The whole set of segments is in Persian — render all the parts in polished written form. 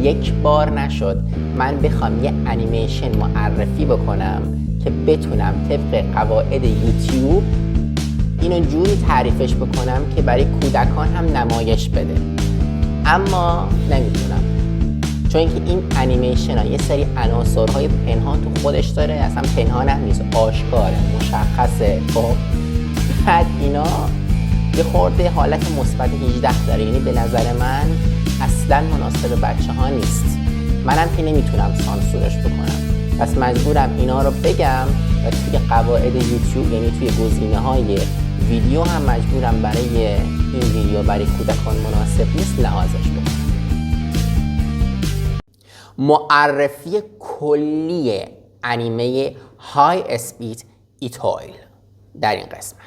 یک بار نشد من بخوام یه انیمیشن معرفی بکنم که بتونم طبق قواعد یوتیوب اینو جوری تعریفش بکنم که برای کودکان هم نمایش بده، اما نمیتونم، چون اینکه این انیمیشن ها یه سری عناصرهای پنهان تو خودش داره، اصلا پنهان هم نیست، آشکاره، مشخصه. خب بعد اینا یه خورده حالت مثبت 18 داره، یعنی به نظر من اصلا مناسب بچه ها نیست. منم که نمیتونم سانسورش بکنم، پس مجبورم اینا رو بگم و توی قواعد یوتیوب، یعنی توی گزینه های ویدیو هم مجبورم برای این ویدیو برای کودکان مناسب نیست لحاظش بکنم. معرفی کلی انیمه های اسپید ایتویل در این قسمت.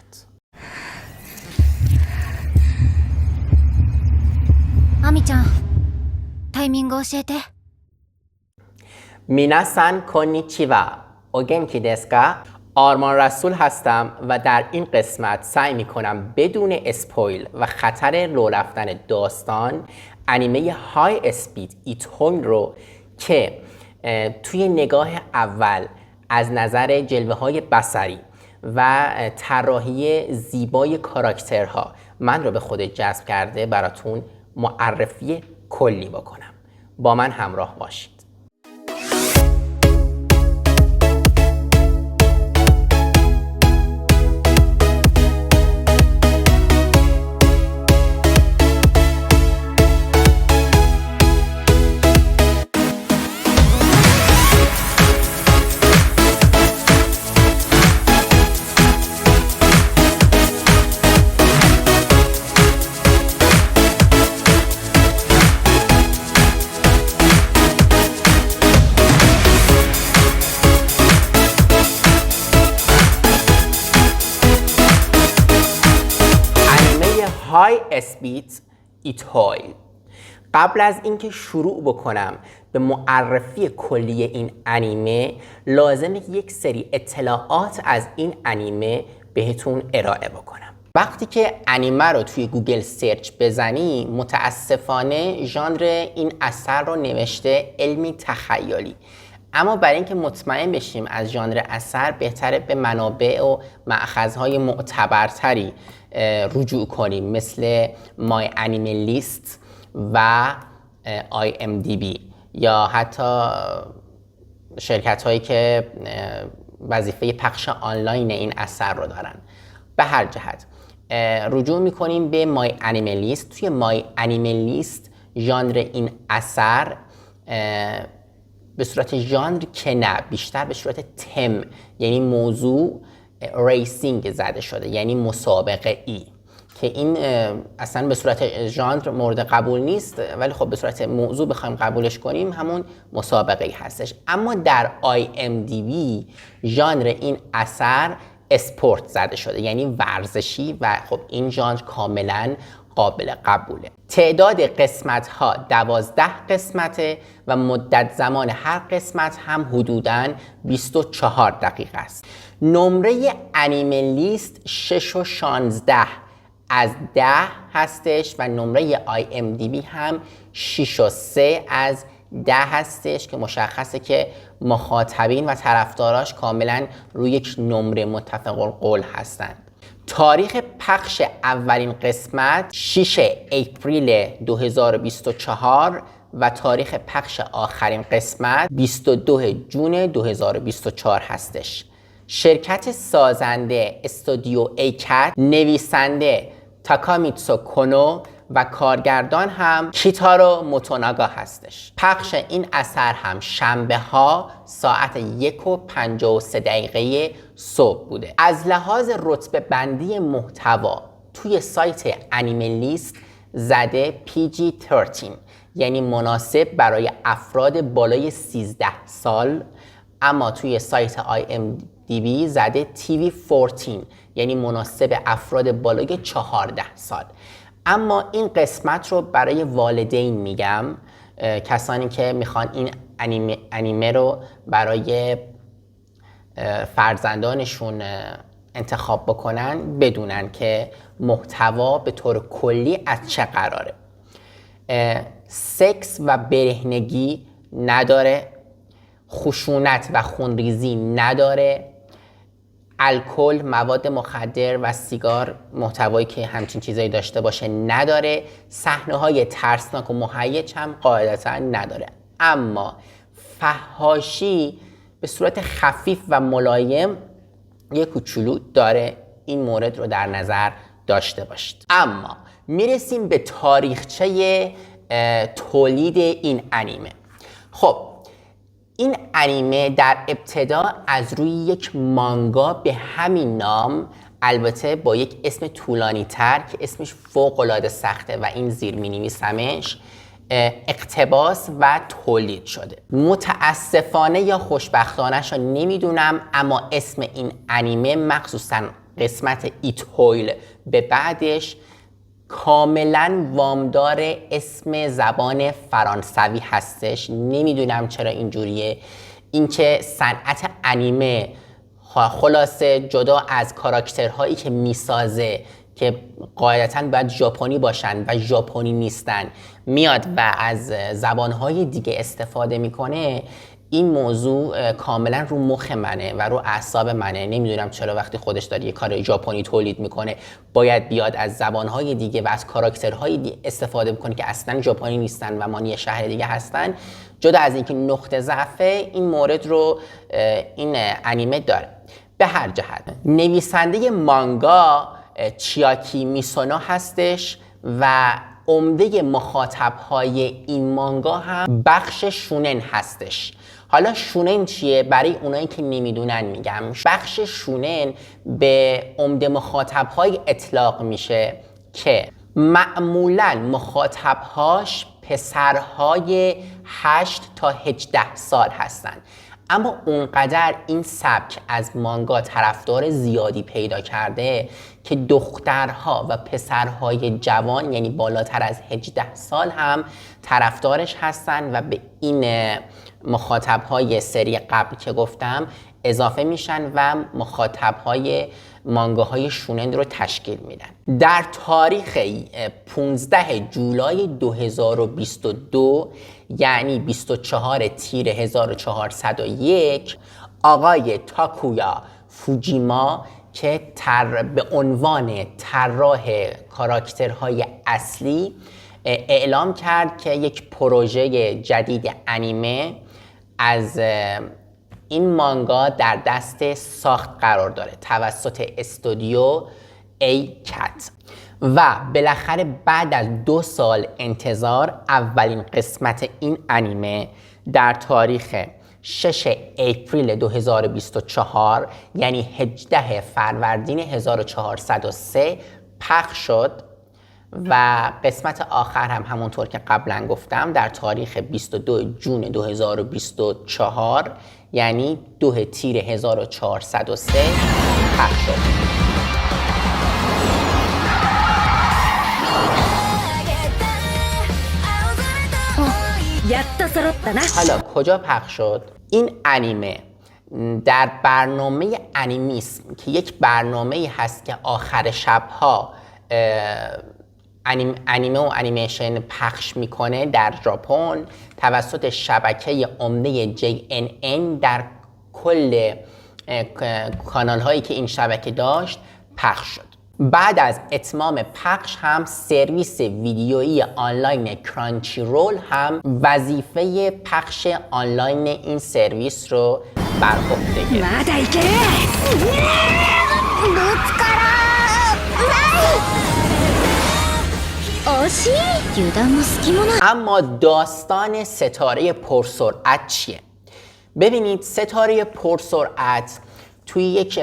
アミちゃん、タイミング教えて。میناسان کونیچیوا، اوگنکی دسکا؟ آرمان رسول هستم و در این قسمت سعی میکنم بدون اسپویل و خطر لو رفتن داستان انیمه های اسپید ایتویل رو که توی نگاه اول از نظر جلوه های بصری و طراحی زیبای کاراکترها من رو به خود جذب کرده براتون معرفی کلی بکنم. با من همراه باشید. های اسپید ایتویل. قبل از اینکه شروع بکنم به معرفی کلی این انیمه، لازمه که یک سری اطلاعات از این انیمه بهتون ارائه بکنم. وقتی که انیمه رو توی گوگل سرچ بزنی، متاسفانه ژانر این اثر رو نوشته علمی تخیلی، اما برای اینکه مطمئن بشیم از ژانر اثر، بهتره به منابع و مأخذهای معتبرتری رجوع کنیم، مثل مای انیمه لیست و IMDb یا حتی شرکت هایی که وظیفه پخش آنلاین این اثر رو دارن. به هر جهت رجوع میکنیم به مای انیمه لیست. توی مای انیمه لیست ژانر این اثر به صورت ژانر که نه، بیشتر به صورت تم، یعنی موضوع ریسینگ زده شده، یعنی مسابقه ای، که این اصلا به صورت ژانر مورد قبول نیست، ولی خب به صورت موضوع بخوایم قبولش کنیم همون مسابقه ای هستش. اما در IMDb ژانر این اثر اسپورت زده شده، یعنی ورزشی، و خب این ژانر کاملا قابل قبوله. تعداد قسمت ها 12 قسمته و مدت زمان هر قسمت هم حدوداً 24 دقیقه است. نمره انیمه لیست 6 و 16 از 10 هستش و نمره IMDb هم 6 و 3 از 10 هستش، که مشخصه که مخاطبین و طرفداراش کاملا روی یک نمره متفق القول هستند. تاریخ پخش اولین قسمت 6 اپریل 2024 و تاریخ پخش آخرین قسمت 22 جون 2024 هستش. شرکت سازنده استودیو ایکت، نویسنده تاکامیتسو کنو و کارگردان هم کیتارو موتوناگا هستش. پخش این اثر هم شنبه ها ساعت 1:53 صبح بوده. از لحاظ رتبه بندی محتوا توی سایت انیمه لیست زده PG-13، یعنی مناسب برای افراد بالای 13 سال، اما توی سایت IMDb زده TV-14، یعنی مناسب افراد بالای 14 سال. اما این قسمت رو برای والدین میگم، کسانی که میخوان این انیمه رو برای فرزندانشون انتخاب بکنن، بدونن که محتوا به طور کلی از چه قراره. سکس و برهنگی نداره، خشونت و خونریزی نداره، الکل، مواد مخدر و سیگار محتوایی که همچین چیزایی داشته باشه نداره، صحنه‌های ترسناک و مهیج هم قاعدتا نداره. اما فحاشی به صورت خفیف و ملایم یک کوچولو داره. این مورد رو در نظر داشته باشید. اما میرسیم به تاریخچه تولید این انیمه. خب این انیمه در ابتدا از روی یک مانگا به همین نام، البته با یک اسم طولانی تر که اسمش فوق‌العاده سخته و این زیر می نویسمش، اقتباس و تولید شده. متاسفانه یا خوشبختانه شو نمیدونم، اما اسم این انیمه مخصوصا قسمت ایتویل به بعدش کاملا وامدار اسم زبان فرانسوی هستش. نمیدونم چرا اینجوریه. اینکه صنعت انیمه خلاصه جدا از کاراکترهایی که میسازه که قاعدتاً باید ژاپنی باشن و ژاپنی نیستن، میاد و از زبانهای دیگه استفاده میکنه. این موضوع کاملا رو مخ منه و رو اعصاب منه. نمیدونم چرا وقتی خودش داره یه کار ژاپنی تولید میکنه باید بیاد از زبانهای دیگه و از کاراکترهای دیگه استفاده بکنه که اصلا ژاپنی نیستن و مال شهر دیگه هستن. جدا از اینکه نقطه ضعف این مورد رو این انیمه داره. به هر جهت نویسنده مانگا چیاکی میسونو هستش و عمده مخاطبهای این مانگا هم بخش شونن هستش. حالا شونن چیه؟ برای اونایی که نمیدونن میگم. بخش شونن به عمده مخاطبهای اطلاق میشه که معمولاً مخاطبهاش پسرهای 8 تا 18 سال هستن. اما اونقدر این سبک از مانگا طرفدار زیادی پیدا کرده که دخترها و پسرهای جوان، یعنی بالاتر از 18 سال هم طرفدارش هستن و به این مخاطبهای سری قبل که گفتم اضافه میشن و مخاطبهای مانگاهای شونن رو تشکیل میدن. در تاریخ 15 جولای 2022 یعنی 24 تیر 1401 آقای تاکویا فوجیما که به عنوان طراح کاراکترهای اصلی اعلام کرد که یک پروژه جدید انیمه از این مانگا در دست ساخت قرار داره توسط استودیو ایکت و بالاخره بعد از 2 سال انتظار اولین قسمت این انیمه در تاریخ 6 اپریل 2024 یعنی 18 فروردین 1403 پخش شد و قسمت آخر هم همونطور که قبلا گفتم در تاریخ 22 جون 2024 یعنی 2 تیر 1403 پخش شد. حالا کجا پخش شد؟ این انیمه در برنامه انیمیسم که یک برنامه هست که آخر شبها انیمه و انیمیشن پخش میکنه در ژاپن توسط شبکه عمده JNN در کل کانال هایی که این شبکه داشت پخش شد. بعد از اتمام پخش هم سرویس ویدیویی آنلاین کرانچی رول هم وظیفه پخش آنلاین این سرویس رو بر عهده گرفت. اما داستان ستاره پرسرعت چیه؟ ببینید ستاره پرسرعت توی یک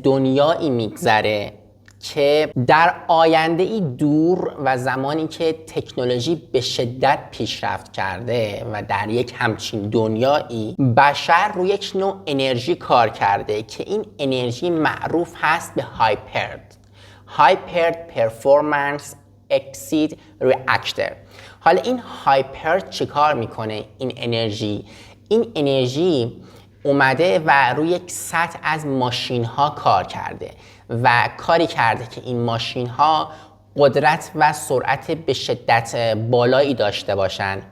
دنیایی میگذره که در آینده ای دور و زمانی که تکنولوژی به شدت پیشرفت کرده و در یک همچین دنیایی بشر روی یک نوع انرژی کار کرده که این انرژی معروف هست به هایپرد پرفورمنس اکسید ریاکتور. حالا این هایپرد چی کار میکنه؟ این انرژی اومده و روی یک سطح از ماشین ها کار کرده و کاری کرده که این ماشین ها قدرت و سرعت به شدت بالایی داشته باشن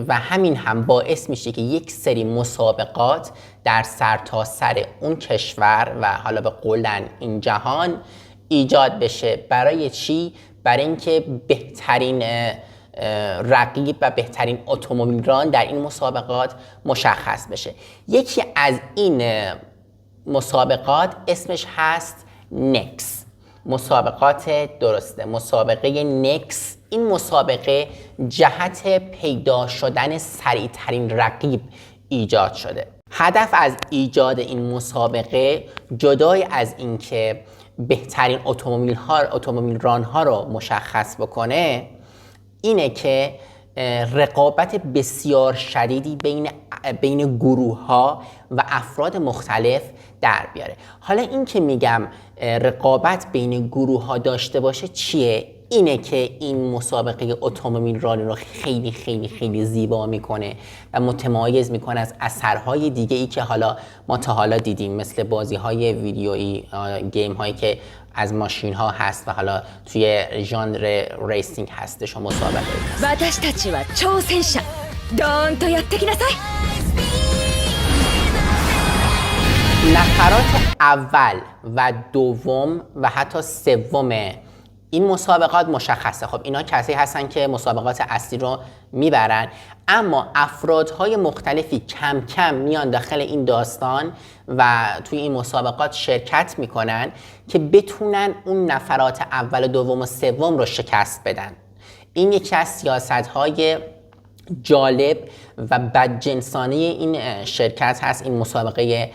و همین هم باعث میشه که یک سری مسابقات در سرتاسر اون کشور و حالا به قولن این جهان ایجاد بشه. برای چی؟ برای اینکه بهترین رقیب و بهترین اتومبیلران در این مسابقات مشخص بشه. یکی از این مسابقات اسمش هست نکس. مسابقات درسته، مسابقه نکس. این مسابقه جهت پیدا شدن سریعترین رقیب ایجاد شده. هدف از ایجاد این مسابقه جدای از اینکه بهترین اتومبیل ران‌ها رو مشخص بکنه اینه که رقابت بسیار شدیدی بین گروه‌ها و افراد مختلف در بیاره. حالا این که میگم رقابت بین گروه‌ها داشته باشه چیه؟ اینه که این مسابقه اتومبیل رانی رو خیلی خیلی خیلی زیبا میکنه و متمایز میکنه از اثرهای دیگه ای که حالا ما تا حالا دیدیم، مثل بازی‌های ویدیویی، گیم‌هایی که از ماشین ها هست و حالا توی ژانر ریسینگ هستش و مسابقه هست. 私たちは挑戦者。ドーンとやってきなさい。 نفرات اول و دوم و حتی سوم این مسابقات مشخصه. خب اینا کسی هستن که مسابقات اصلی رو میبرن، اما افرادهای مختلفی کم کم میان داخل این داستان و توی این مسابقات شرکت میکنن که بتونن اون نفرات اول و دوم و سوم رو شکست بدن. این یکی از سیاست‌های جالب و بدجنسانه این شرکت هست، این مسابقه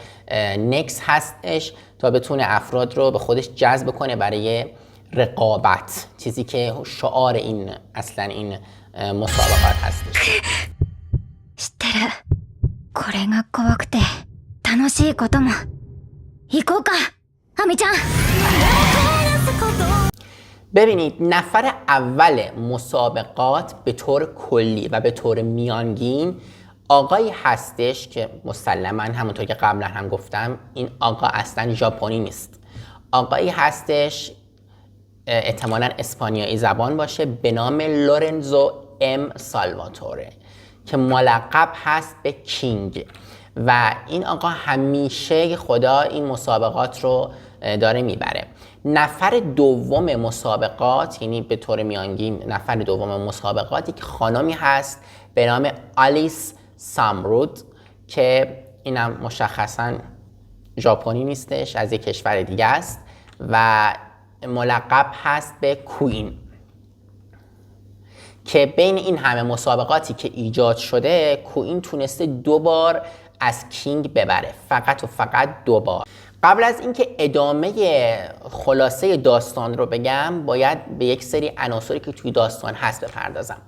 نکس هستش، تا بتونه افراد رو به خودش جذب کنه برای رقابت، چیزی که شعار این اصلا این مسابقات هستش. 知ってる。これが怖くて楽しいことも。行こうか、アミちゃん。 ببینید، نفر اول مسابقات به طور کلی و به طور میانگین آقایی هستش که مسلماً همونطور که قبلا هم گفتم این آقا اصلا ژاپنی نیست. آقایی هستش احتمالاً اسپانیایی زبان باشه، به نام لورنزو ام سالواتوره که ملقب هست به کینگ و این آقا همیشه خدا این مسابقات رو داره میبره. نفر دوم مسابقات، یعنی به طور میانگین نفر دوم مسابقاتی که خانمی هست به نام آلیس سامرود که اینم مشخصاً ژاپنی نیستش، از یک کشور دیگه است و ملقب هست به کوین، که بین این همه مسابقاتی که ایجاد شده کوین تونسته 2 بار از کینگ ببره، فقط و فقط 2 بار. قبل از اینکه ادامه خلاصه داستان رو بگم باید به یک سری عناصری که توی داستان هست بپردازم.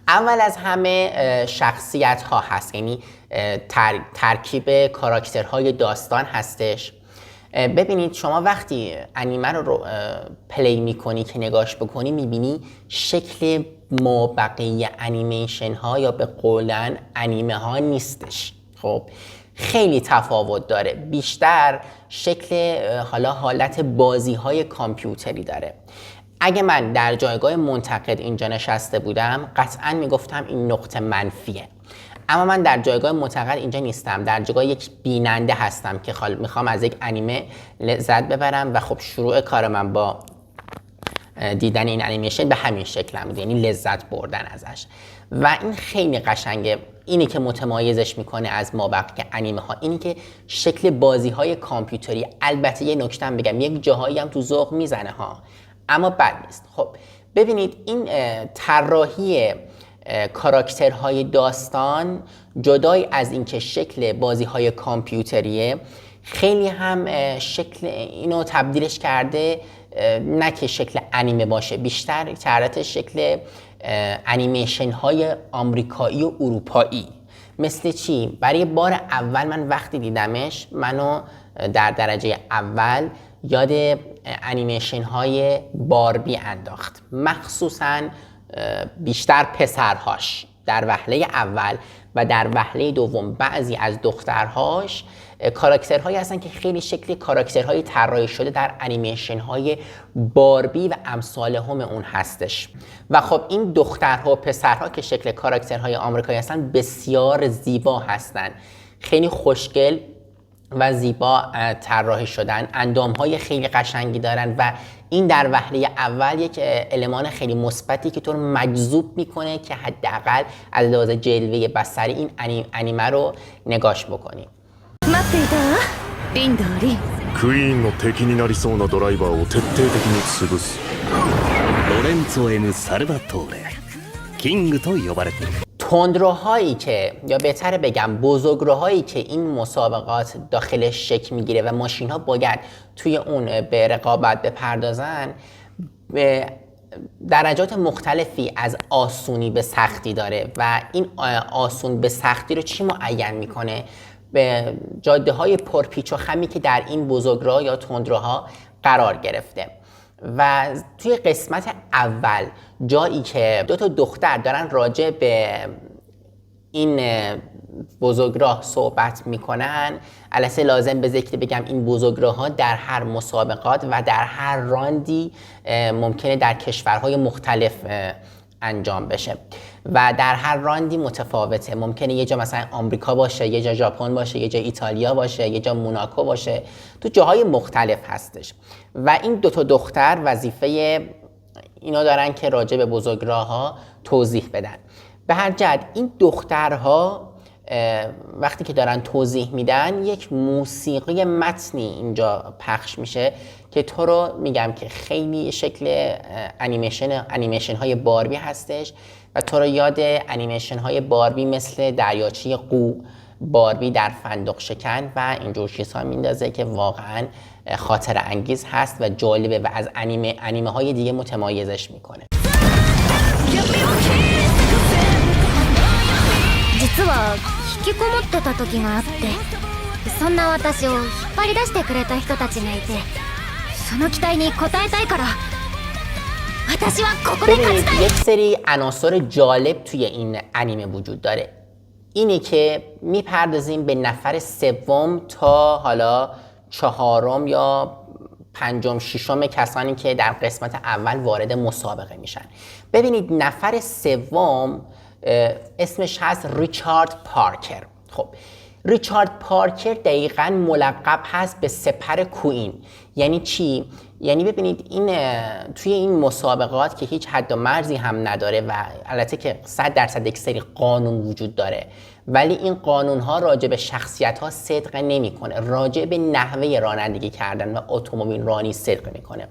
اول از همه شخصیت ها هست، یعنی ترکیب کاراکترهای داستان هستش. ببینید شما وقتی انیمه رو پلی میکنی که نگاش بکنی میبینی شکل ما بقیه انیمیشن ها یا به قولن انیمه ها نیستش. خب خیلی تفاوت داره، بیشتر شکل حالت بازی های کامپیوتری داره. اگه من در جایگاه منتقد اینجا نشسته بودم قطعا میگفتم این نقطه منفیه، اما من در جایگاه منتقد اینجا نیستم، در جایگاه یک بیننده هستم که میخوام از یک انیمه لذت ببرم و خب شروع کار من با دیدن این انیمیشن به همین شکل هم بود، یعنی لذت بردن ازش و این خیلی قشنگه. اینی که متمایزش میکنه از مابقی انیمه ها اینی که شکل بازی های کامپیوتری. البته یه نکته بگم، یک جاهایی هم تو ذوق میزنه ها، اما بد نیست. خب ببینید این طراحی کاراکترهای داستان جدای از اینکه شکل بازی‌های کامپیوتریه، خیلی هم شکل اینو تبدیلش کرده نه که شکل انیمه باشه، بیشتر کردتش شکل انیمیشن های آمریکایی و اروپایی. مثل چی؟ برای بار اول من وقتی دیدمش منو در درجه اول یاد انیمیشن های باربی انداخت، مخصوصاً بیشتر پسرهاش. در وهله اول و در وهله دوم بعضی از دخترهاش کاراکترهایی هستن که خیلی شکل کاراکترهای طراحی شده در انیمیشن های باربی و امثال هم اون هستش. و خب این دخترها و پسرها که شکل کاراکترهای آمریکایی هستن بسیار زیبا هستن، خیلی خوشگل و زیبا طراحی شدن، اندامهای خیلی قشنگی دارن و این در وهله اول یک المان خیلی مثبتی که تو رو مجذوب میکنه که حداقل از لحاظ جلوه بصری این انیمه رو نگاش بکنی. 待っていたわリンダーリンクイーンの敵になりそうなドライバーを徹底的に潰す。ロレンツォ M サルバトーレキングと呼ばれている。 تندروهایی که یا بهتره بگم بزرگراهایی که این مسابقات داخلش شکل میگیره و ماشین ها باید توی اون به رقابت بپردازن، به درجات مختلفی از آسونی به سختی داره و این آسون به سختی رو چی معین میکنه؟ به جاده های پرپیچ و خمی که در این بزرگراه یا تندروها قرار گرفته. و توی قسمت اول جایی که دو تا دختر دارن راجع به این بزرگراه صحبت میکنن، البته لازم به ذکر بگم این بزرگراه ها در هر مسابقات و در هر راندی ممکنه در کشورهای مختلف انجام بشه و در هر راندی متفاوته. ممکنه یه جا مثلا آمریکا باشه، یه جا ژاپن باشه، یه جا ایتالیا باشه، یه جا موناکو باشه، تو جاهای مختلف هستش. و این دو تا دختر وظیفه اینا دارن که راجع به بزرگراه ها توضیح بدن. به هر جهت این دخترها وقتی که دارن توضیح میدن یک موسیقی متنی اینجا پخش میشه که تو رو میگم که خیلی شکل انیمیشن های باربی هستش و تو رو یاد انیمیشن های باربی مثل دریاچه قو، باربی در فندق شکن و اینجور چیزها میندازه که واقعا خاطر انگیز هست و جالبه و از انیمه های دیگه متمایزش میکنه. 実は引きこもってた時があって、そんな私を引っ張り出してくれた人たちがいて、その期待に応えたいから私はここで勝ちたい。 یک سری عناصر جالب توی این انیمه وجود داره. اینی که میپردازیم به نفر سوم تا حالا چهارم یا پنجم ششم کسانی که در قسمت اول وارد مسابقه میشن. ببینید نفر سوم اسمش هست ریچارد پارکر. خب ریچارد پارکر دقیقاً ملقب هست به سپر کوئین. یعنی چی؟ یعنی ببینید این توی این مسابقات که هیچ حد و مرزی هم نداره و البته که 100% یک سری قانون وجود داره، ولی این قانون ها راجع به شخصیت ها صدق نمیکنه، راجع به نحوه رانندگی کردن و اتومبیل رانی صدق میکنه.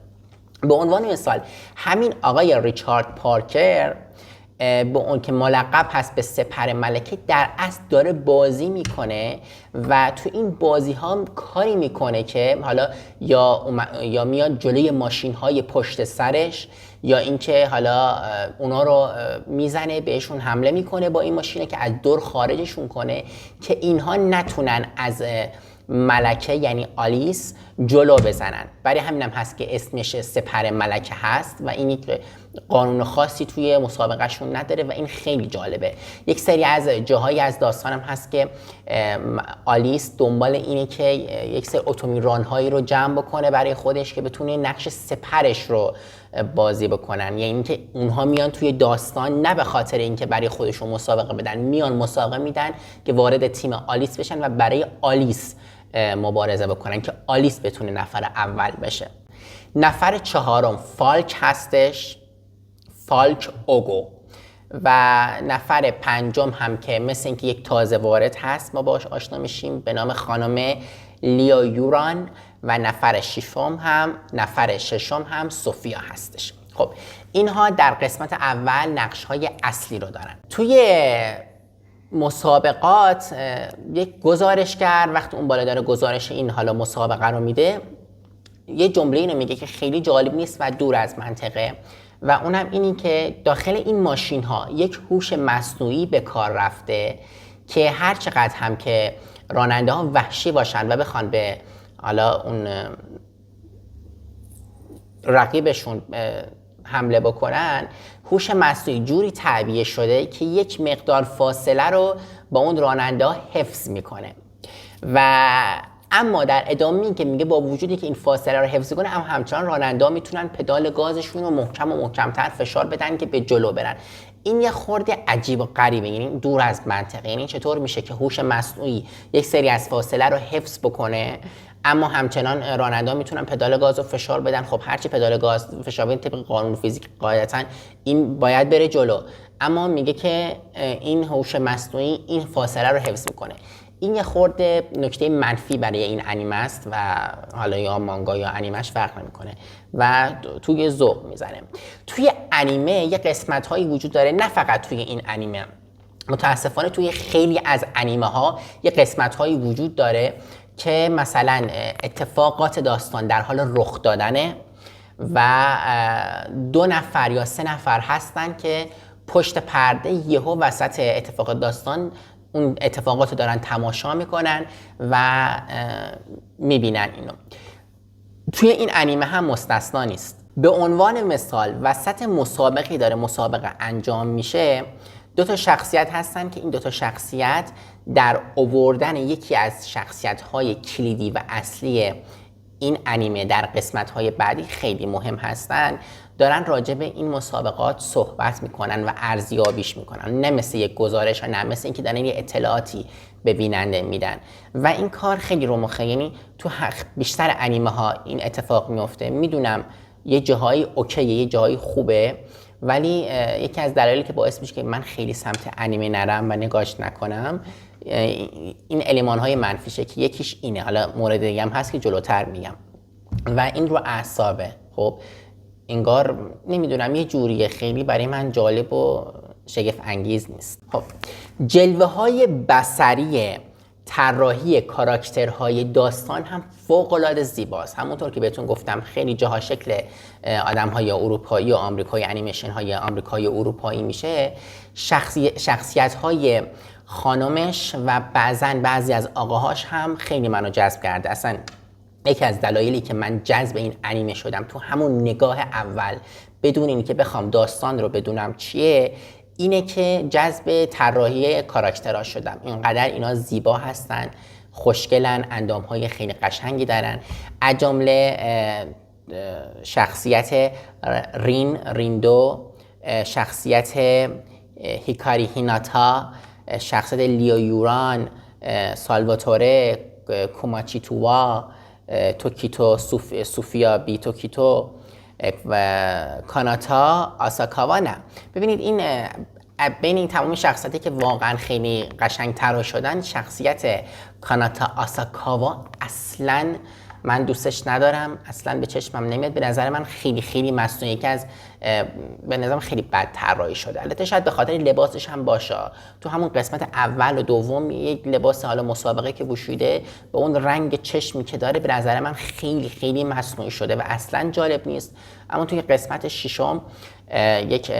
به عنوان مثال همین آقای ریچارد پارکر به اون که ملقب هست به سپر ملکه در اصل داره بازی میکنه و تو این بازی ها کاری میکنه که حالا یا میاد جلوی ماشین های پشت سرش یا اینکه حالا اونا رو میزنه بهشون حمله میکنه با این ماشینه که از دور خارجشون کنه که اینها نتونن از ملکه یعنی آلیس جلو بزنن. برای همینم هست که اسمش سپر ملکه هست و این قانون خاصی توی مسابقهشون نداره و این خیلی جالبه. یک سری از جاهایی از داستانم هست که آلیس دنبال اینه که یک سری اتومیران هایی رو جمع بکنه برای خودش که بتونه نقش سپرش رو بازی بکنن. یعنی اینکه اونها میان توی داستان نه به خاطر اینکه برای خودشون مسابقه بدن، میان مسابقه میدن که وارد تیم آلیس بشن و برای آلیس مبارزه بکنن که آلیس بتونه نفر اول بشه. نفر چهارم فالک هستش، فالک اوگو. و نفر پنجم هم که مثل اینکه یک تازه وارد هست ما باش آشنا میشیم به نام خانم لیو یوران و نفر ششم هم سوفیا هستش. خب اینها در قسمت اول نقش های اصلی رو دارن. توی مسابقات یک گزارشگر وقتی اون بالا داره گزارش این حالا مسابقه رو میده یه جمله اینو میگه که خیلی جالب نیست و دور از منطقه و اونم اینی که داخل این ماشین ها یک هوش مصنوعی به کار رفته که هر چقدر هم که راننده ها وحشی باشن و بخوان به حالا اون رقیبشون حمله بکنن، هوش مصنوعی جوری تعبیه شده که یک مقدار فاصله رو با اون راننده حفظ میکنه و اما در ادامه این که میگه با وجودی که این فاصله رو حفظ کنه، اما همچنان راننده میتونن پدال گازشون رو محکم و محکمتر فشار بدن که به جلو برن. این یه خورده عجیب و غریبه، یعنی دور از منطقه. یعنی چطور میشه که هوش مصنوعی یک سری از فاصله رو حفظ بکنه اما همچنان راننده میتونن پدال گاز رو فشار بدن؟ خب هرچی پدال گاز فشار بدن طبق قانون فیزیک قاعدتا این باید بره جلو، اما میگه که این هوش مصنوعی این فاصله رو حفظ میکنه. این یه خورده نکته منفی برای این انیمه است و حالا یا مانگا یا انیمش فرق نمیکنه و توی ذوق میزنه. توی انیمه یه قسمت هایی وجود داره، نه فقط توی این انیمه، متاسفانه توی خیلی از انیمه ها یه قسمت هایی وجود داره که مثلا اتفاقات داستان در حال رخ دادنه و 2 نفر یا 3 نفر هستن که پشت پرده یهو وسط اتفاقات داستان اون اتفاقات رو دارن تماشا میکنن و میبینن اینو. توی این انیمه هم مستثنا نیست. به عنوان مثال وسط مسابقی داره مسابقه انجام میشه، 2 شخصیت هستن که این 2 شخصیت در آوردن یکی از شخصیت‌های کلیدی و اصلی این انیمه در قسمت‌های بعدی خیلی مهم هستن. دارن راجع به این مسابقات صحبت میکنن و ارزیابیش میکنن، نه مثل یک گزارش ها، نه مثل اینکه دارن یه اطلاعاتی به بیننده میدن و این کار خیلی رو مخه. یعنی تو بیشتر انیمه ها این اتفاق میفته. میدونم یه جاهایی اوکیه، یه جاهایی خوبه، ولی یکی از دلایلی که باعث میشه که من خیلی سمت انیمه نرم و نگاش نکنم این المان های منفیشه که یکیش اینه. حالا مورد دیگه هم هست که جلوتر میگم و این رو اعصابه. خب انگار نمیدونم یه جوریه خیلی برای من جالب و شگفت انگیز نیست. خب جلوه های بصری طراحی کاراکترهای داستان هم فوق‌العاده زیباست. همونطور که بهتون گفتم خیلی جاها شکل آدم‌های اروپایی و آمریکایی، انیمیشن‌های آمریکایی و اروپایی میشه. شخصیت‌های خانمش و بعضی از آقاهاش هم خیلی منو جذب کرده. اصلا یکی از دلایلی که من جذب این انیمه شدم تو همون نگاه اول بدون اینکه بخوام داستان رو بدونم چیه، اینه که جذب طراحی کاراکترها شدم. اینقدر اینا زیبا هستن، خوشگلن، اندامهای خیلی قشنگی دارن. از جمله شخصیت ریندو، شخصیت هیکاری هیناتا، شخصیت لیو یوران، سالواتوره کوماچیتووا، توکیتو سوفیا بی توکیتو و کاناتا آساکاوا. نه ببینید این بین این تمام شخصیتی که واقعا خیلی قشنگ طراحی شدن، شخصیت کاناتا آساکاوا اصلا من دوستش ندارم، اصلا به چشمم نمیاد. به نظر من خیلی مصنوعی، که از به نظرم خیلی بد طراحی شده. البته شاید به خاطر لباسش هم باشه. تو همون قسمت اول و دوم یک لباس حالا مسابقه که پوشیده به اون رنگ چشمی که داره به نظر من خیلی مصنوعی شده و اصلا جالب نیست. اما توی قسمت ششم یک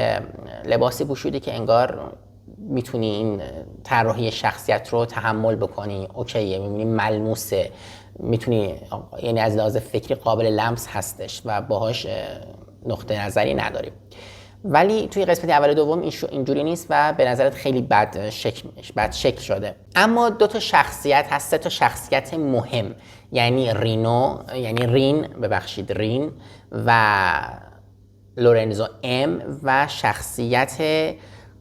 لباسی پوشیده که انگار میتونی این طراحی شخصیت رو تحمل بکنی، اوکیه، میبینی ملموسه، میتونی، یعنی از لحاظ فکری قابل لمس هستش و باهاش نقطه نظری نداری. ولی توی قسمت اول و دوم اینجوری نیست و به نظرت خیلی بد شکل شده. اما 2 شخصیت هست، 3 شخصیت مهم، یعنی رین و لورنزو ام و شخصیت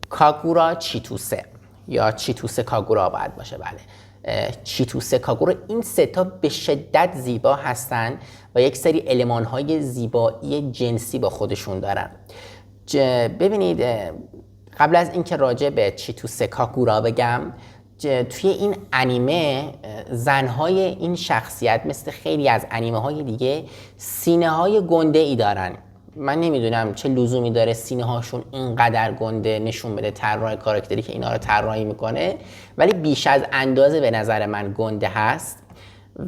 کاگورا چیتوسه یا چیتوسه کاگورا باید باشه. بله، چیتوسه کاگورا. این 3 تا به شدت زیبا هستن و یک سری المان‌های زیبایی جنسی با خودشون دارن. ببینید قبل از اینکه راجع به چیتوسه کاگورا بگم، توی این انیمه زنهای این شخصیت مثل خیلی از انیمه های دیگه سینه های گنده ای دارن. من نمیدونم چه لزومی داره سینه هاشون اینقدر گنده نشون بده طراح کاراکتری که اینا رو طراحی میکنه، ولی بیش از اندازه به نظر من گنده هست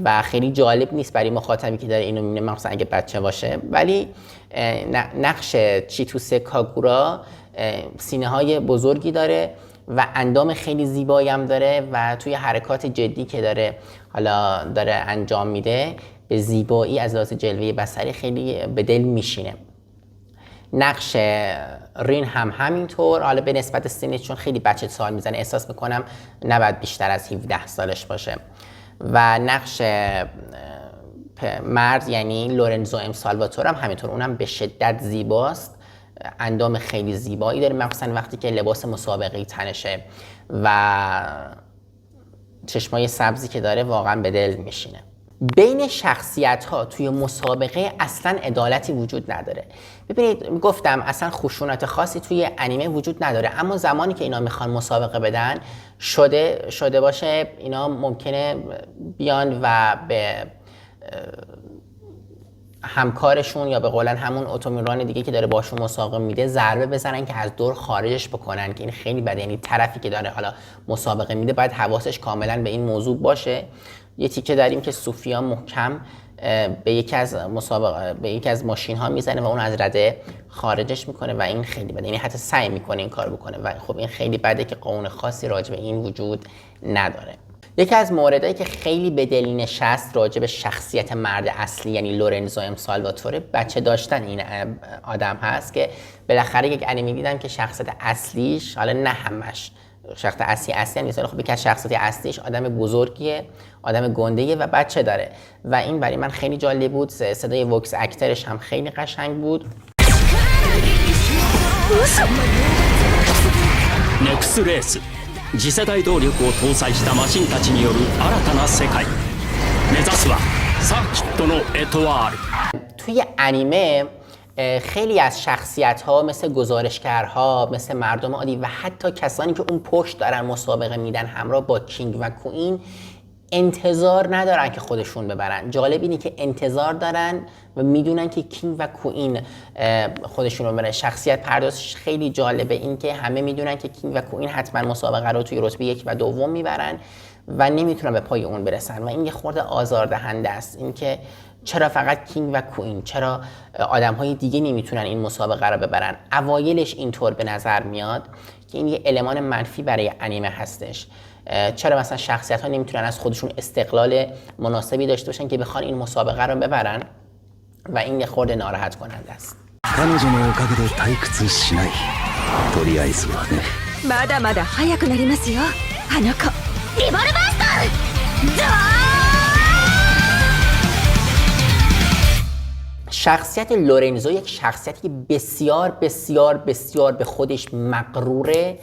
و خیلی جالب نیست برای مخاطبی که داره اینو میبینه، مثلا اگه بچه باشه. ولی نقش چیتوسه کاگورا سینه های بزرگی داره و اندام خیلی زیبایی هم داره و توی حرکات جدی که داره انجام میده به زیبایی از لحاظ جلوه بصری خیلی به دل میشینه. نقش رین هم همینطور، حالا به نسبت سنش چون خیلی بچه سال میزنه احساس میکنم نباید بیشتر از 17 سالش باشه. و نقش مرد یعنی لورنزو ام سالواتور هم همینطور، اونم به شدت زیباست، اندام خیلی زیبایی داره، مخصوصا وقتی که لباس مسابقه‌ای تنشه و چشمای سبزی که داره واقعا به دل میشینه. بین شخصیت ها توی مسابقه اصلا عدالتی وجود نداره. ببینید گفتم اصلا خشونت خاصی توی انیمه وجود نداره، اما زمانی که اینا میخوان مسابقه بدن شده باشه اینا ممکنه بیان و به همکارشون یا به قولن همون اتومیران دیگه که داره باشون مسابقه میده ضربه بزنن که از دور خارجش بکنن، که این خیلی بده. یعنی طرفی که داره حالا مسابقه میده باید حواسش کاملا به این موضوع باشه. یه تیکه داریم که سوفیا محکم به یکی از ماشین ها میزنه و اون از رده خارجش میکنه و این خیلی بده، یعنی حتی سعی میکنه این کار بکنه و خب این خیلی بده که قانون خاصی راجع به این وجود نداره. یکی از موردهایی که خیلی به دل نشست راجع به شخصیت مرد اصلی یعنی لورنزو ام سالواتور بچه داشتن این آدم هست که بالاخره یک انیمه دیدم که شخصیت اصلیش، حالا نه همش شخصیت اصلی نیست، خب یک از شخصیت اصلیش آدم بزرگیه، آدم گنده‌ایه و بچه داره و این برای من خیلی جالب بود. صدای وکس اکترش هم خیلی قشنگ بود.ネクスレース次世代動力を搭載したマシンたちによる新たな世界目指すはサーキットのエトワール。توی انیمه خیلی از شخصیت ها مثل گزارشگرها، مثل مردم عادی و حتی کسانی که اون پشت دارن مسابقه میدن همراه با کینگ و کوئین انتظار ندارن که خودشون ببرن. جالب اینه که انتظار دارن و میدونن که کینگ و کوئین خودشون رو ببرن. شخصیت پردازش خیلی جالبه، این که همه میدونن که کینگ و کوئین حتما مسابقه رو توی رتبه 1 و 2 میبرن و نمیتونن به پای اون برسن و این یه خورده آزاردهنده است. این که چرا فقط کینگ و کوئین، چرا آدم‌های دیگه نمیتونن این مسابقه رو ببرن؟ اوایلش اینطور به نظر میاد که این یه المان منفی برای انیمه هستش. چرا مثلا شخصیت‌ها نمیتونن از خودشون استقلال مناسبی داشته باشن که بخوان این مسابقه رو ببرن و این یه خورده ناراحت کننده است. 彼女のおかげで退屈しない。とりあえずはね。まだまだ早くなりますよあの子。リボルバーストشخصیت لورنزو یک شخصیتی که بسیار بسیار بسیار به خودش مغروره،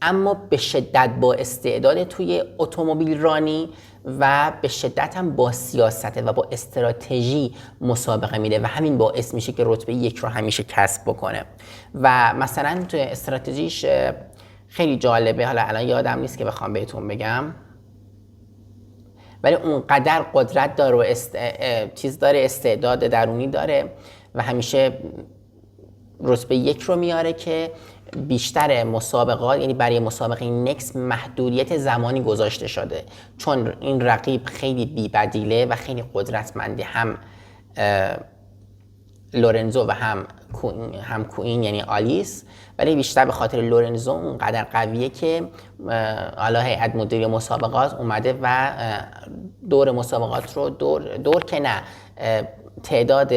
اما به شدت با استعداد توی اتومبیل رانی و به شدت هم با سیاست و با استراتژی مسابقه میده و همین باعث میشه که رتبه 1 رو همیشه کسب بکنه. و مثلا توی استراتژیش خیلی جالبه، حالا الان یادم نیست که بخوام بهتون بگم، ولی اونقدر قدرت داره و چیز داره، استعداد درونی داره و همیشه رتبه 1 رو میاره که بیشتر مسابقات، یعنی برای مسابقه نکس محدودیت زمانی گذاشته شده چون این رقیب خیلی بی‌بدیله و خیلی قدرتمنده، هم لورنزو و هم کوئین یعنی آلیس، ولی بیشتر به خاطر لورنزو اونقدر قویه که حالا هیئت مدیره مسابقات اومده و دور مسابقات رو دور که نه تعداد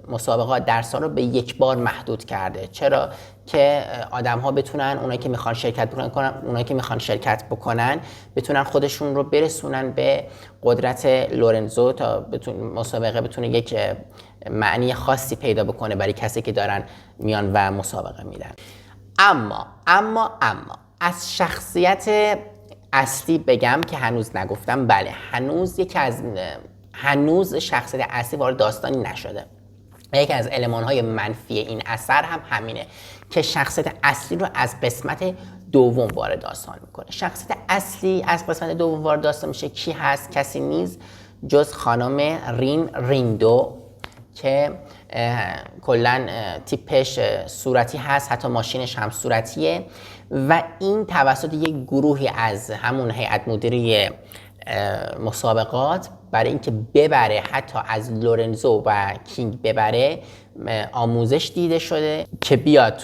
مسابقات در سال رو به 1 بار محدود کرده. چرا؟ که آدم‌ها بتونن، اونایی که میخوان شرکت بکنن بتونن خودشون رو برسونن به قدرت لورنزو تا مسابقه بتونه یک معنی خاصی پیدا بکنه برای کسی که دارن میان و مسابقه میدن. اما از شخصیت اصلی بگم که هنوز نگفتم. بله، هنوز شخصیت اصلی وارد داستانی نشده. یکی از المان‌های منفی این اثر هم همینه که شخصیت اصلی رو از قسمت دوم وارد داستان میکنه. شخصیت اصلی از قسمت دوم وارد داستان میشه کی هست؟ کسی نیست جز خانم ریندو که کلا تیپش صورتی هست، حتی ماشینش هم صورتیه و این توسط یک گروهی از همون هیئت مدیره مسابقات برای اینکه ببره، حتی از لورنزو و کینگ ببره، آموزش دیده شده که بیاد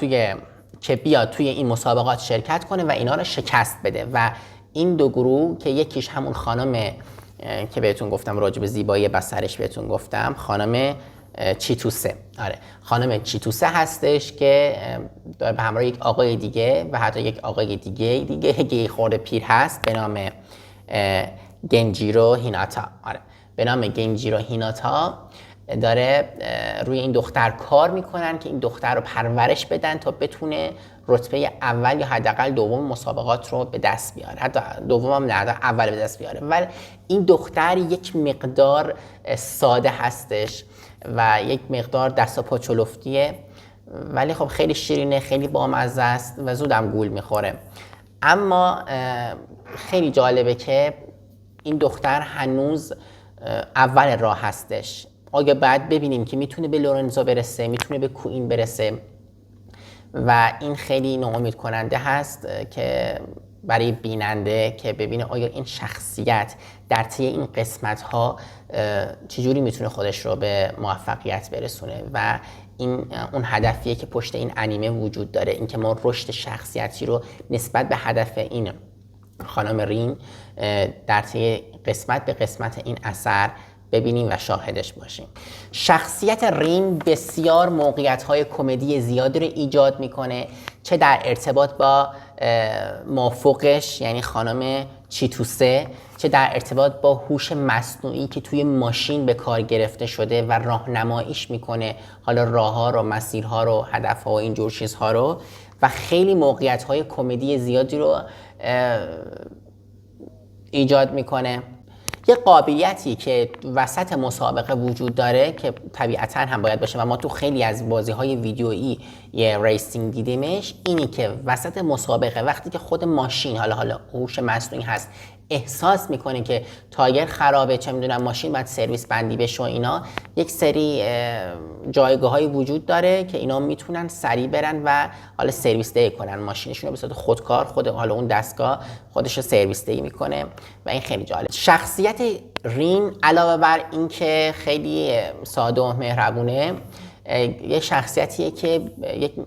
توی این مسابقات شرکت کنه و اینا رو شکست بده. و این دو گروه که یکیش همون خانم که بهتون گفتم راجع به زیبایی بصرش بهتون گفتم، خانم چیتوسه. آره خانم چیتوسه هستش که داره به همراه یک آقای دیگه و حتی یک آقای دیگه گی خورده پیر هست به نام گنجیرو هیناتا. آره به نام گنجیرو هیناتا داره روی این دختر کار میکنن که این دختر رو پرورش بدن تا بتونه رتبه اول یا حداقل دوم مسابقات رو به دست بیاره. حتی دوم هم نه، اول به دست بیاره. ولی این دختر یک مقدار ساده هستش و یک مقدار دست و پا چلفتیه، ولی خب خیلی شیرینه، خیلی بامزه است و زودم گول میخوره. اما خیلی جالبه که این دختر هنوز اول راه هستش. آیا بعد ببینیم که میتونه به لورنزو برسه، میتونه به کوئین برسه و این خیلی ناامید کننده هست که برای بیننده که ببینه آیا این شخصیت در طی این قسمت ها چجوری میتونه خودش رو به موفقیت برسونه و این اون هدفیه که پشت این انیمه وجود داره، اینکه ما رشد شخصیتی رو نسبت به هدف این خانم رین در طی قسمت به قسمت این اثر ببینیم و شاهدش باشیم. شخصیت رین بسیار موقعیت‌های کمدی زیادی رو ایجاد میکنه، چه در ارتباط با مافوقش یعنی خانم چیتوسه، چه در ارتباط با هوش مصنوعی که توی ماشین به کار گرفته شده و راهنماییش میکنه، حالا راه‌ها رو، مسیرها رو، هدف‌ها و اینجور چیزها رو، و خیلی موقعیت‌های کمدی زیادی رو ایجاد میکنه. یه قابلیتی که وسط مسابقه وجود داره که طبیعتاً هم باید باشه و ما تو خیلی از بازی‌های ویدیویی یه ریسینگ دیدیمش، اینی که وسط مسابقه وقتی که خود ماشین حالا هوش مصنوعی هست احساس میکنه که تایر خرابه، چه میدونم ماشین باید سرویس بندی بشه و اینا، یک سری جایگاه‌های وجود داره که اینا میتونن سریع برن و حالا سرویس دهی کنن ماشینشون رو به صورت خودکار، خود حالا اون دستگاه خودش رو سرویس دهی میکنه و این خیلی جالب. شخصیت رین علاوه بر این که خیلی ساده و مهربونه، یه شخصیتیه که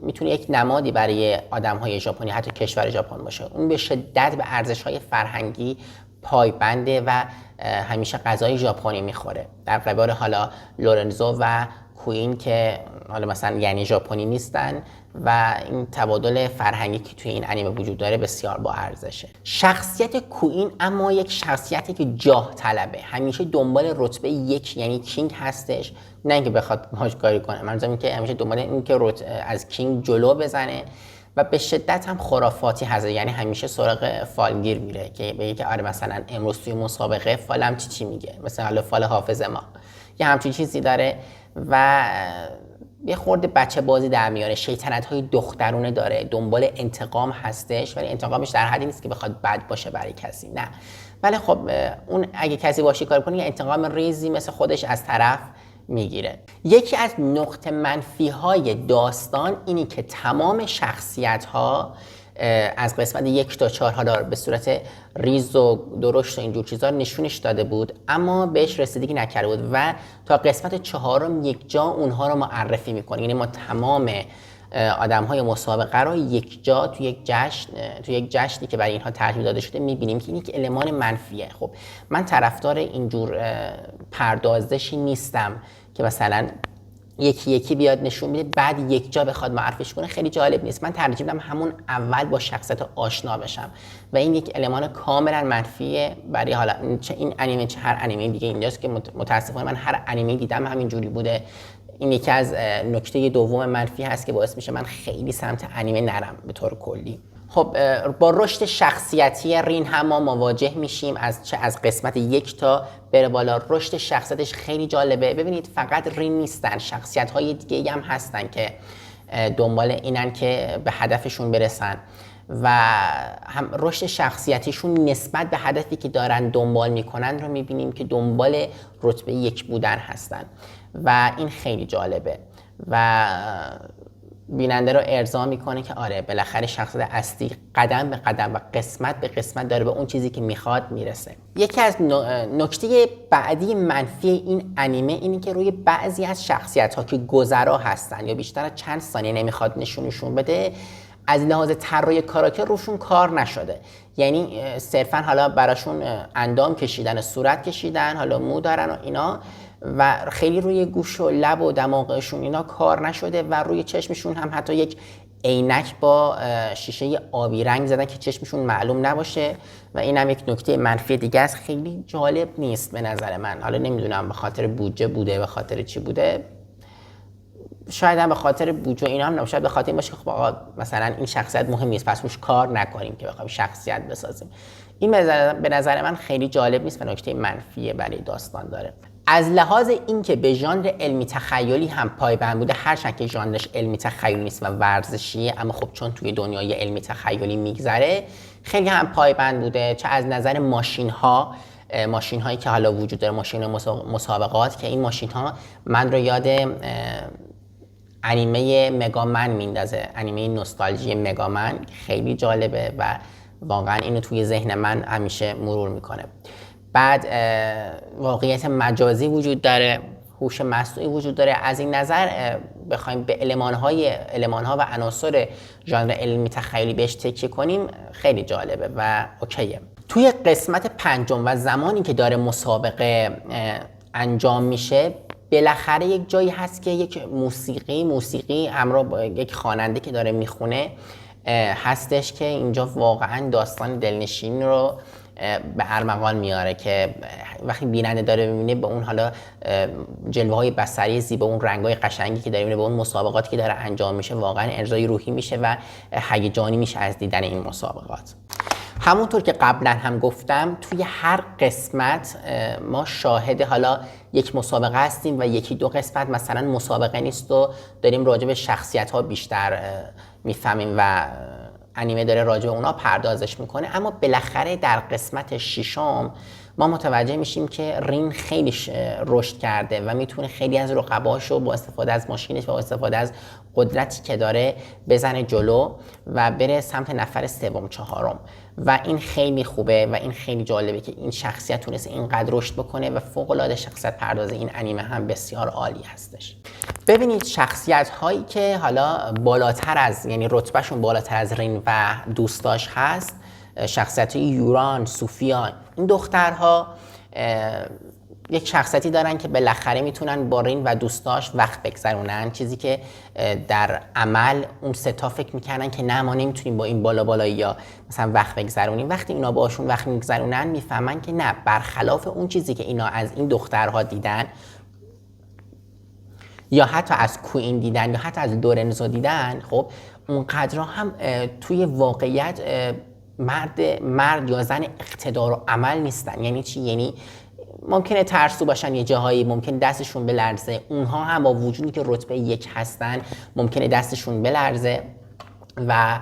میتونه یک نمادی برای آدم‌های ژاپنی، حتی کشور ژاپن باشه. اون به شدت به ارزش‌های فرهنگی پایبنده و همیشه غذای ژاپنی میخوره، در قبال حالا لورنزو و کوئین که حالا مثلا یعنی ژاپنی نیستن و این تبادل فرهنگی که توی این انیمه وجود داره بسیار با ارزشه. شخصیت کوئین اما یک شخصیتی که جاه طلبه، همیشه دنبال رتبه 1 یعنی کینگ هستش، نه اینکه بخواد باهاش کاری کنه، منظورم اینه که همیشه دنبال این که از کینگ جلو بزنه و به شدت هم خرافاتی هست، یعنی همیشه سراغ فالگیر میره که بگه که آره مثلا امروز توی مسابقه فالم چی میگه، مثلا حالا فال حافظ ما یه همچین چیزی داره و یه خورده بچه بازی در میاره، شیطنت‌های دخترونه داره، دنبال انتقام هستش، ولی انتقامش در حدی نیست که بخواد بد باشه برای کسی، نه، ولی خب اون اگه کسی باشی کار کنه یه انتقام ریزی مثل خودش از طرف میگیره. یکی از نقطه منفی های داستان اینی که تمام شخصیت ها از قسمت 1 تا 4 حالا به صورت ریز و درشت و اینجور چیزا نشونش داده بود اما بهش رسیدگی نکرده بود و تا قسمت 4 یک جا اونها رو معرفی میکنه. یعنی ما تمام آدم های مسابقه رو یک جا توی یک جشنی که برای اینها ترتیب داده شده میبینیم که این یک المان منفیه. خب من طرفدار اینجور پردازشی نیستم که مثلا یکی بیاد نشون میده بعد یک جا بخواد معرفیش کنه، خیلی جالب نیست. من ترجیح میدم همون اول با شخصیت آشنا بشم و این یک المان کاملا منفیه برای حالا چه این انیمه چه هر انیمه دیگه اینجاست که متاسفانه من هر انیمه دیدم همین جوری بوده. این یکی از نکته دوم منفی هست که باعث میشه من خیلی سمت انیمه نرم به طور کلی. خب با رشد شخصیتی رین هم ما مواجه میشیم از قسمت 1 تا بره بالا. رشد شخصیتش خیلی جالبه. ببینید فقط رین نیستن، شخصیت های دیگه هم هستن که دنبال اینن که به هدفشون برسن و هم رشد شخصیتیشون نسبت به هدفی که دارن دنبال میکنن رو میبینیم که دنبال رتبه 1 بودن هستن و این خیلی جالبه و بیننده رو ارضا میکنه که آره بالاخره شخصیت اصلی قدم به قدم و قسمت به قسمت داره به اون چیزی که میخواد میرسه. یکی از نکته بعدی منفی این انیمه اینه که روی بعضی از شخصیت ها که گذرا هستن یا بیشتر از چند ثانیه نمیخواد نشونشون بده، از لحاظ طراحی کاراکتر روشون کار نشده. یعنی صرفا حالا براشون اندام کشیدن، صورت کشیدن، حالا مو دارن و اینا و خیلی روی گوش و لب و دماغشون اینا کار نشده و روی چشمشون هم حتی یک عینک با شیشه آبی رنگ زدن که چشمشون معلوم نباشه و این هم یک نکته منفی دیگه است. خیلی جالب نیست به نظر من. حالا نمیدونم به خاطر بودجه بوده، به خاطر چی بوده، شاید هم به خاطر بودجه اینا هم نباشه، شاید به خاطر این باشه که خب آقا مثلا این شخصیت مهم نیست پس روش کار نکنیم که بخوایم شخصیت بسازیم. این به نظر من خیلی جالب نیست و نکته منفی برای داستان داره. از لحاظ اینکه به ژانر علمی تخیلی هم پایبند بوده، هرچند که ژانرش علمی تخیلی نیست و ورزشیه، اما خب چون توی دنیای علمی تخیلی میگذره خیلی هم پایبند بوده، چه از نظر ماشین هایی که حالا وجود داره، ماشین مسابقات که این ماشین ها من رو یاد انیمه مگامن میندازه، انیمه نوستالژی مگامن خیلی جالبه و واقعا اینو توی ذهن من همیشه مرور میکنه. بعد واقعیت مجازی وجود داره، هوش مصنوعی وجود داره. از این نظر بخوایم به المان‌ها و عناصر ژانر علمی تخیلی بهش تکیه کنیم خیلی جالبه و اوکیه. توی قسمت پنجم و زمانی که داره مسابقه انجام میشه، بالاخره یک جایی هست که یک موسیقی همراه با یک خواننده که داره میخونه هستش که اینجا واقعا داستان دلنشین رو به ارمغان میاره که وقتی بیننده داره میبینه به اون حالا جلوه های بصری زیبا، اون رنگ های قشنگی که داره میبینه، به اون مسابقاتی که داره انجام میشه واقعا ارضای روحی میشه و هیجانی میشه از دیدن این مسابقات. همونطور که قبلا هم گفتم توی هر قسمت ما شاهد حالا یک مسابقه هستیم و یکی دو قسمت مثلا مسابقه نیست و داریم راجع به شخصیت ها بیشتر میفهمیم و انیمه داره راجع به اونا پردازش میکنه. اما بالاخره در قسمت ششم ما متوجه میشیم که رین خیلی رشد کرده و میتونه خیلی از رقباشو با استفاده از ماشینش و با استفاده از قدرتی که داره بزنه جلو و بره سمت نفر سوم چهارم و این خیلی خوبه و این خیلی جالبه که این شخصیت تونسته اینقدر رشد بکنه و فوق العاده شخصیت پردازه این انیمه هم بسیار عالی هستش. ببینید شخصیت هایی که حالا بالاتر از، یعنی رتبهشون بالاتر از رین و دوستاش هست، شخصیت یوران، سوفیان، این دخترها یک شخصیتی دارن که بالاخره میتونن با رین و دوستاش وقت بگذرونن، چیزی که در عمل اون سه تا فکر میکنن که نه ما نمیتونیم با این بالایی یا مثلا وقت بگذرونیم. وقتی اینا باشون وقت میگذرونن میفهمن که نه، برخلاف اون چیزی که اینا از این دخترها دیدن یا حتی از کوئین دیدن یا حتی از لورنزو دیدن، خب اونقدر هم توی واقعیت مرد یا زن اقتدار و عمل نیستن. یعنی چی؟ یعنی ممکنه ترسو باشن یه جاهایی، ممکنه دستشون بلرزه، اونها هم با وجودی که رتبه 1 هستن ممکنه دستشون بلرزه و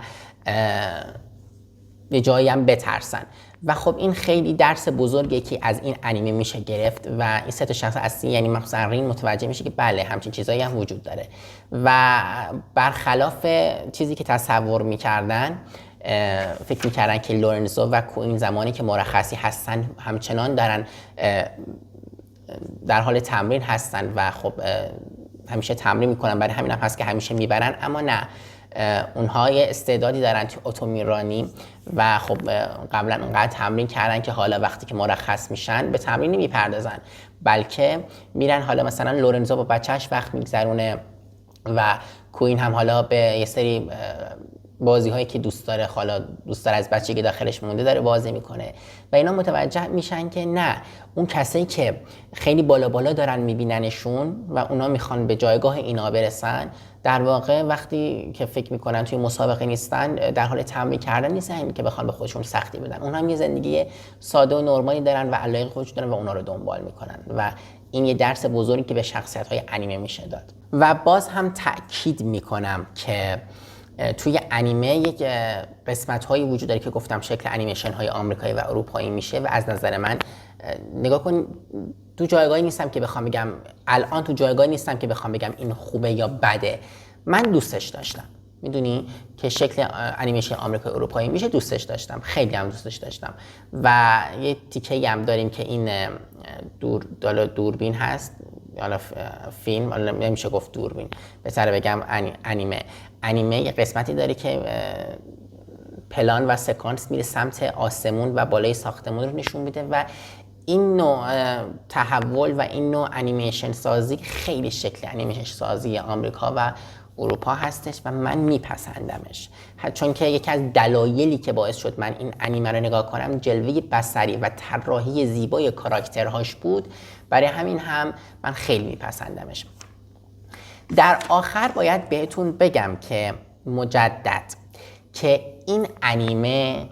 یه جایی هم بترسن و خب این خیلی درس بزرگی که از این انیمه میشه گرفت و این سه تا شخص اصلی یعنی مخصوصا رین متوجه میشه که بله همچین چیزایی هم وجود داره و برخلاف چیزی که تصور میکردن، فکر میکردن که لورنزو و کوئین زمانی که مرخصی هستن همچنان دارن در حال تمرین هستن و خب همیشه تمرین میکنن، برای همین هم هست که همیشه میبرن. اما نه، اونها یه استعدادی دارن تو اتومیرانی و خب قبلا اونقدر تمرین کردن که حالا وقتی که مرخص میشن به تمرین نمیپردازن، بلکه میرن حالا مثلا لورنزو با بچهش وقت میگذرونه و کوئین هم حالا به یه سری بازی هایی که دوست داره، حالا دوست داره از بچگی داخلش مونده داره بازی میکنه و اینا متوجه میشن که نه، اون کسایی که خیلی بالا دارن میبیننشون و اونا میخوان به جایگاه اینا برسن، در واقع وقتی که فکر میکنن توی مسابقه نیستن، در حال تمرین کردن نیستن که بخوان به خودشون سختی بدن. اونها هم یه زندگی ساده و نرمالی دارن و علایق خودشون دارن و اونا رو دنبال میکنن و این یه درس بزرگی که به شخصیت های انیمه میشه داد. و باز هم تأکید میکنم که توی انیمه یک قسمت هایی وجود داره که گفتم شکل انیمیشن های آمریکایی و اروپایی میشه و از نظر من نگاه کن، تو جایگاهی نیستم که بخوام بگم الان تو جایگاهی نیستم که بخوام بگم این خوبه یا بده. من دوستش داشتم، میدونی که شکل انیمیشن آمریکایی اروپایی میشه، دوستش داشتم، خیلی هم دوستش داشتم و یه تیکه هم داریم که این دوربین هست، حالا فیلم، حالا نمیشه گفت دوربین، بهتره بگم انیمه یه قسمتی داره که پلان و سکانس میره سمت آسمون و بالای ساختمون رو نشون میده و این نوع تحول و این نوع انیمیشن سازی خیلی شکل انیمیشن سازی آمریکا و اروپا هستش و من میپسندمش، چون که یکی از دلایلی که باعث شد من این انیمه رو نگاه کنم جلوه بصری و طراحی زیبای کاراکترهاش بود. برای همین هم من خیلی میپسندمش. در آخر باید بهتون بگم که مجدد که این انیمه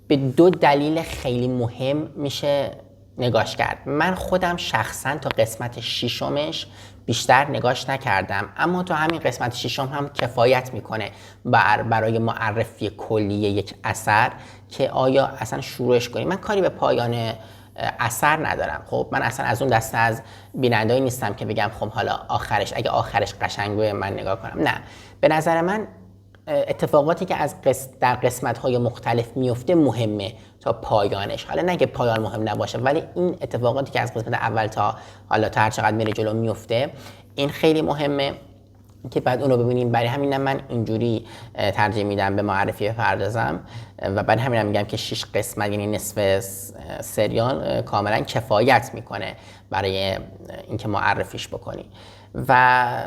به 2 دلیل خیلی مهم میشه نگاش کرد. من خودم شخصا تا قسمت 6مش بیشتر نگاش نکردم، اما تا همین قسمت 6م هم کفایت میکنه برای معرفی کلی یک اثر که آیا اصلا شروعش کنیم. من کاری به پایان اثر ندارم. خب من اصلا از اون دسته از بیننده‌ای نیستم که بگم خب حالا آخرش اگه آخرش قشنگه من نگاه کنم. نه، به نظر من اتفاقاتی که در قسمت‌های مختلف میفته مهمه تا پایانش. حالا نه که پایان مهم نباشه، ولی این اتفاقاتی که از قسمت اول تا حالا تا هر چقدر میره جلو میفته این خیلی مهمه که بعد اون رو ببینیم. برای همینم من اینجوری ترجیح میدم به معرفی بپردازم و بعد همینم میگم که 6 قسمت یعنی نصف سریال کاملا کفایت میکنه برای اینکه معرفیش بکنی. و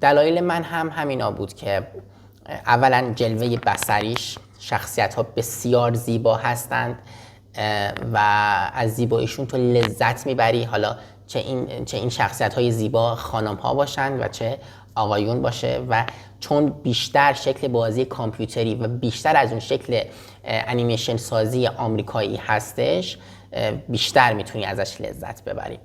دلایل من هم همینا بود که اولا جلوه بصریش، شخصیت ها بسیار زیبا هستند و از زیباییشون تو لذت میبری، حالا چه این شخصیت های زیبا خانم ها باشند و چه آقایون باشه، و چون بیشتر شکل بازی کامپیوتری و بیشتر از اون شکل انیمیشن سازی آمریکایی هستش بیشتر میتونی ازش لذت ببری.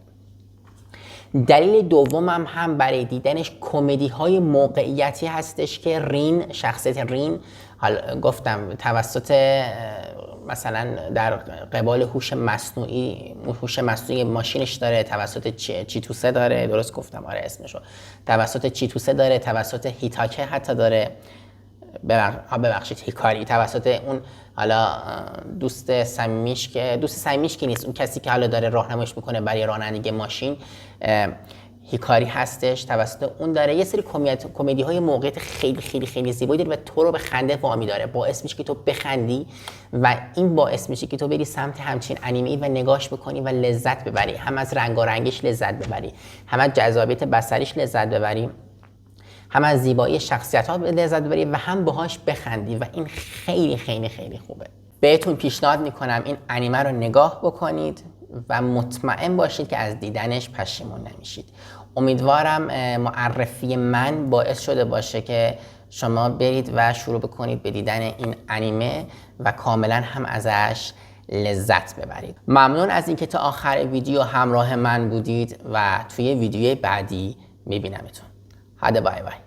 دلیل دومم هم برای دیدنش کمدی های موقعیتی هستش که رین، شخصیت رین، حالا گفتم توسط مثلا در قبال هوش مصنوعی ماشینش داره، توسط چیتوسه داره، درست گفتم آره اسمشو، توسط چیتوسه داره، توسط هیتاکه حتی داره، ببخشید هیکاری، توسط اون حالا دوست صمیمیش که نیست، اون کسی که حالا داره راهنماییش میکنه برای رانندگی ماشین، هیکاری هستش، توسط اون داره. یه سری کمدی های موقعیت خیلی خیلی خیلی زیبایی داره و تو رو به خنده وامی داره، باعث میشه که تو بخندی و این باعث میشه که تو بری سمت همچین انیمه‌ای و نگاش بکنی و لذت ببری، هم از رنگارنگیش لذت ببری، هم از جذابیت بصریش لذت ببری، هم از زیبایی شخصیت‌ها لذت ببری و هم باهاش بخندی و این خیلی خیلی خیلی خوبه. بهتون پیشنهاد میکنم این انیمه رو نگاه بکنید و مطمئن باشید که از دیدنش پشیمون نمیشید. امیدوارم معرفی من باعث شده باشه که شما برید و شروع بکنید به دیدن این انیمه و کاملا هم ازش لذت ببرید. ممنون از اینکه تا آخر ویدیو همراه من بودید و توی ویدیوی بعدی میبینمتون. هاده بای بای.